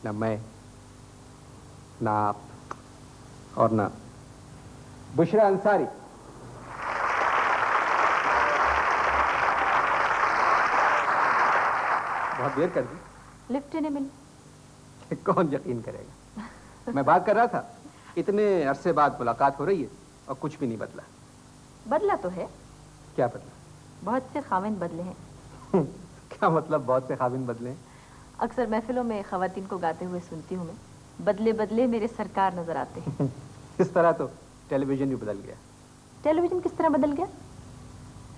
ना मैं, ना आप, और ना बुशरा अंसारी। बहुत देर कर दी। लिफ्ट नहीं मिली। कौन यकीन करेगा। मैं बात कर रहा था, इतने अरसे बाद मुलाकात हो रही है और कुछ भी नहीं बदला। बदला तो है। क्या बदला? बहुत से खाविंद बदले हैं। क्या मतलब बहुत से खाविंद बदले हैं? अक्सर महफिलों में खवातीन को गाते हुए सुनती हूँ मैं, बदले बदले मेरे सरकार नजर आते हैं। इस तरह तो टेलीविजन भी बदल गया। टेलीविजन किस तरह बदल गया?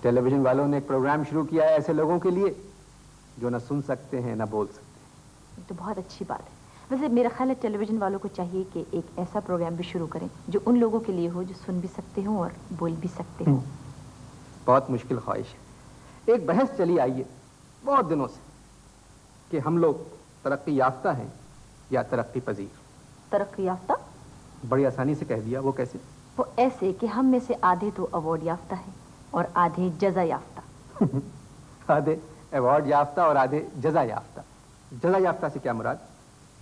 टेलीविजन वालों ने एक प्रोग्राम शुरू किया है ऐसे लोगों के लिए जो ना सुन सकते हैं ना बोल सकते हैं। ये तो बहुत अच्छी बात है। वैसे मेरा ख्याल है टेलीविजन वालों को चाहिए कि एक ऐसा प्रोग्राम भी शुरू करें जो उन लोगों के लिए हो जो सुन भी सकते हो और बोल भी सकते हो। बहुत मुश्किल ख्वाहिश है। एक बहस चली आई है बहुत दिनों से कि हम लोग तरक्की याफ्ता हैं या तरक्की पजीर। तरक्की याफ्ता? बड़ी आसानी से कह दिया। वो कैसे? वो ऐसे कि हम में से आधे तो अवार्ड याफ्ता है और आधे जजा याफ्ता। आधे अवार्ड याफ्ता और आधे जजा याफ्ता। जजा याफ्ता से क्या मुराद?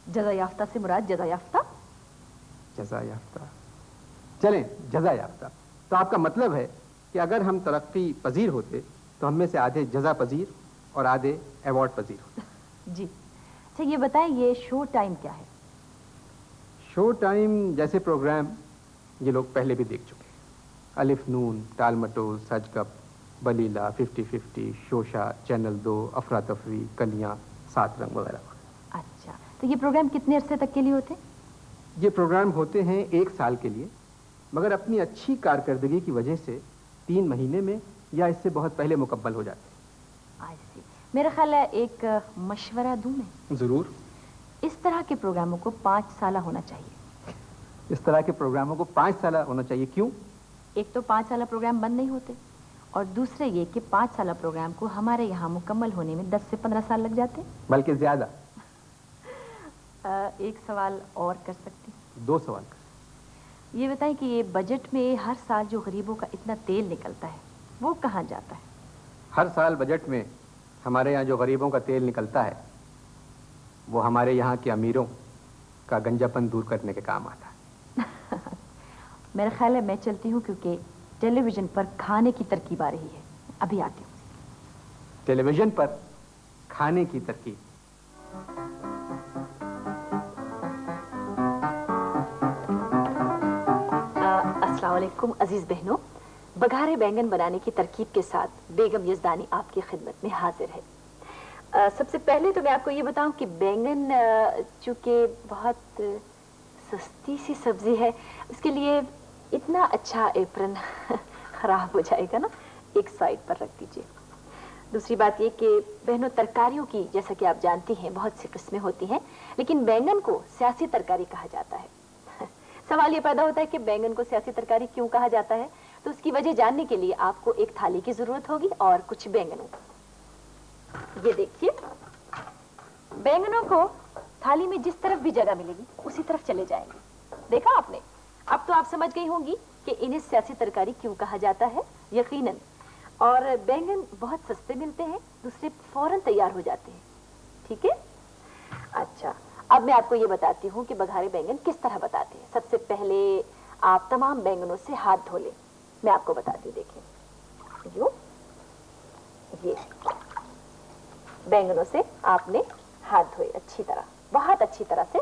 जजा याफ्ता से मुराद जजा याफ्ता। जजा याफ्ता, चलें जजा याफ्ता। तो आपका मतलब है कि अगर हम तरक्की पजीर होते तो हम में से आधे जजा पजीर और आधे अवार्ड पजीर होते। जी। अच्छा ये बताएं, ये शो टाइम क्या है? शो टाइम जैसे प्रोग्राम ये लोग पहले भी देख चुके हैं। अलिफ नून, टाल मटोल, सच गप, बलीला, 50-50, शोशा, चैनल 2, अफरा तफरी, कलियां, 7 रंग वगैरह। अच्छा, तो ये प्रोग्राम कितने अरसे तक के लिए होते हैं? ये प्रोग्राम होते हैं 1 साल के लिए, मगर अपनी अच्छी कारकर्दगी की वजह से 3 महीने में या इससे बहुत पहले मुकम्मल हो जाते हैं। आई सी। मेरा ख्याल है एक मशवरा दूं मैं? जरूर। इस तरह के प्रोग्रामों को 5 साल होना चाहिए। इस तरह के प्रोग्रामों को 5 साल होना चाहिए। क्यों? एक तो 5 साल प्रोग्राम बंद नहीं होते, और दूसरे ये कि 5 साल प्रोग्राम को हमारे यहाँ मुकम्मल होने में 10 से 15 साल लग जाते हैं। बल्कि ज्यादा। एक सवाल और कर सकती? 2 सवाल कर। ये बताएं कि ये बजट में हर साल जो गरीबों का इतना तेल निकलता है वो कहाँ जाता है? हर साल बजट में हमारे यहाँ जो गरीबों का तेल निकलता है वो हमारे यहाँ के अमीरों का गंजापन दूर करने के काम आता है। मेरा ख्याल है मैं चलती हूँ, क्योंकि टेलीविजन पर खाने की तरकीब आ रही है। अभी आती हूँ। टेलीविजन पर खाने की तरकीब? अस्सलाम वालेकुम अजीज बहनों, बघारे बैंगन बनाने की तरकीब के साथ बेगम यजदानी आपकी खिदमत में हाजिर है। सबसे पहले तो मैं आपको ये बताऊं कि बैंगन चूंकि बहुत सस्ती सी सब्जी है, उसके लिए इतना अच्छा एप्रन खराब हो जाएगा ना, एक साइड पर रख दीजिए। दूसरी बात ये कि बहनों, तरकारियों की जैसा कि आप जानती हैं बहुत सी किस्में होती हैं, लेकिन बैंगन को सियासी तरकारी कहा जाता है। सवाल ये पैदा होता है कि बैंगन को सियासी तरकारी क्यों कहा जाता है, तो उसकी वजह जानने के लिए आपको एक थाली की जरूरत होगी और कुछ बैंगनों। ये देखिए, बैंगनों को थाली में जिस तरफ भी जगह मिलेगी उसी तरफ चले जाएंगे। देखा आपने? अब तो आप समझ गई होंगी कि इन्हें सियासी तरकारी क्यों कहा जाता है, यकीनन। और बैंगन बहुत सस्ते मिलते हैं, दूसरे फौरन तैयार हो जाते हैं। ठीक है? अच्छा, अब मैं आपको ये बताती हूँ कि बघारे बैंगन किस तरह बताते हैं। सबसे पहले आप तमाम बैंगनों से हाथ धो लें। मैं आपको बताती हूँ, देखिए यूं, ये बैंगनों से आपने हाथ धोए अच्छी तरह, बहुत अच्छी तरह से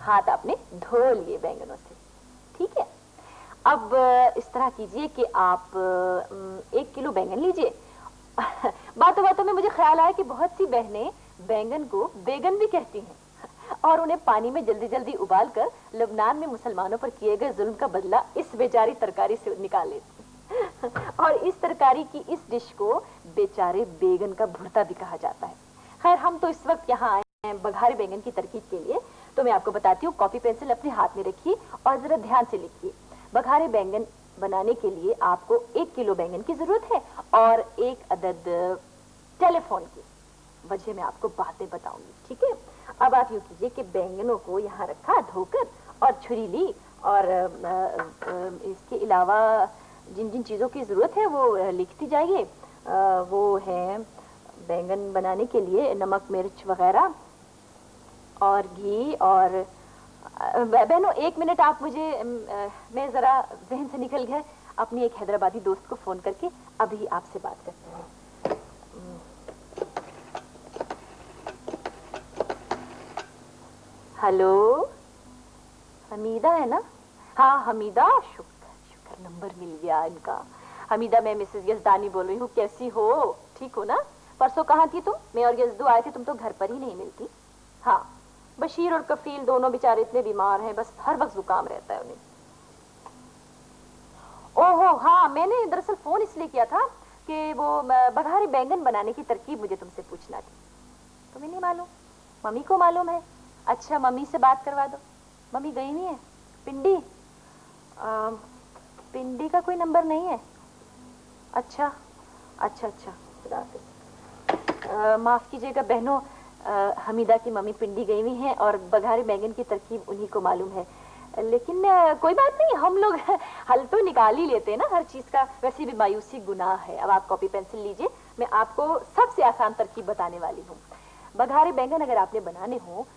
हाथ आपने धो लिए बैंगनों से। ठीक है? अब इस तरह कीजिए कि आप 1 किलो बैंगन लीजिए। बातों बातों में मुझे ख्याल आया कि बहुत सी बहनें बैंगन को बेगन भी कहती हैं और उन्हें पानी में जल्दी जल्दी उबाल कर लबनान में मुसलमानों पर किए गए जुल्म का बदला इस बेचारी तरकारी से निकाल लेती। और इस तरकारी की इस डिश को बेचारे बेगन का भुर्ता भी कहा जाता है। खैर, हम तो इस वक्त यहाँ आए हैं बघारे बैंगन की तरकीब के लिए, तो मैं आपको बताती हूँ। कॉपी पेंसिल अपने हाथ में रखिए और जरा ध्यान से लिखिए। बघारे बैंगन बनाने के लिए आपको 1 किलो बैंगन की जरूरत है और 1 अदद टेलीफोन की। वजह मैं आपको बातें बताऊंगी। ठीक है? अब आप यूँ कीजिए कि बैंगनों को यहाँ रखा धोकर और छुरी ली, और इसके अलावा जिन जिन चीज़ों की ज़रूरत है वो लिखती जाइए। वो है बैंगन बनाने के लिए नमक, मिर्च वगैरह, और घी और बहनों 1 मिनट आप मुझे मैं जरा जहन से निकल गया, अपनी एक हैदराबादी दोस्त को फोन करके अभी आपसे बात करती हूँ। हेलो, हमीदा है ना? हाँ हमीदा, शुक्र शुक्र नंबर मिल गया इनका। हमीदा, मैं मिसेस यजदानी बोल रही हूँ, कैसी हो? ठीक हो ना? परसों कहाँ थी तुम? मैं और यजदू आए थे, तुम तो घर पर ही नहीं मिलती। हाँ, बशीर और कफील दोनों बेचारे इतने बीमार हैं, बस हर वक्त जुकाम रहता है उन्हें। ओहो हाँ, मैंने दरअसल फोन इसलिए किया था कि वो बघारी बैंगन बनाने की तरकीब मुझे तुमसे पूछना थी। तुम्हें नहीं मालूम? मम्मी को मालूम है। अच्छा, मम्मी से बात करवा दो। मम्मी गई नहीं है पिंडी? पिंडी का कोई नंबर नहीं है? अच्छा अच्छा अच्छा, खुदा हाफिज़। माफ कीजिएगा बहनों, हमीदा की मम्मी पिंडी गई हुई हैं और बघारी बैंगन की तरकीब उन्हीं को मालूम है। लेकिन कोई बात नहीं, हम लोग हल तो निकाल ही लेते हैं ना हर चीज का। वैसे भी मायूसी गुनाह है। अब आप कॉपी पेंसिल लीजिए, मैं आपको सबसे आसान तरकीब बताने वाली हूँ। बघारे बैंगन अगर आपने बनाने हो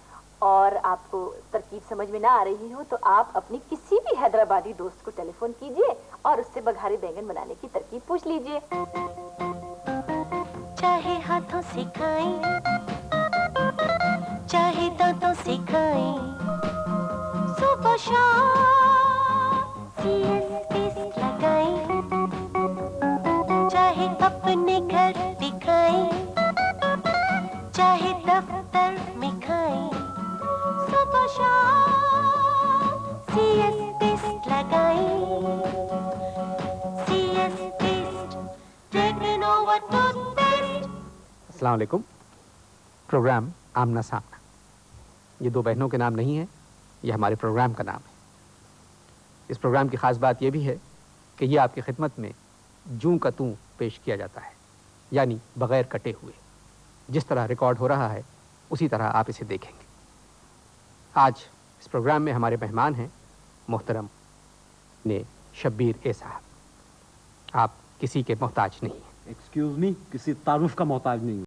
और आपको तरकीब समझ में ना आ रही हो तो आप अपनी किसी भी हैदराबादी दोस्त को टेलीफोन कीजिए और उससे बघारे बैंगन बनाने की तरकीब पूछ लीजिए। चाहे हाथों से खाएं, चाहे दांतों से खाएं, सुबह शाम टेस्ट लगाएं, चाहे अपने घर दिखाएं, चाहे दफ्तर में खाएं, सुबह शाम टेस्ट लगाएं, टेस्ट टेक्नोवा टूथपेस्ट। अस्सलाम वालेकुम। प्रोग्राम आमना सामना, ये दो बहनों के नाम नहीं है, ये हमारे प्रोग्राम का नाम है। इस प्रोग्राम की ख़ास बात यह भी है कि ये आपकी खिदमत में जूं का तूं पेश किया जाता है, यानी बग़ैर कटे हुए। जिस तरह रिकॉर्ड हो रहा है उसी तरह आप इसे देखेंगे। आज इस प्रोग्राम में हमारे मेहमान हैं मोहतरम ने शब्बीर ए साहब। आप किसी के मोहताज नहीं हैं। एक्सक्यूज मी, किसी तारुफ का मोहताज नहीं हूँ।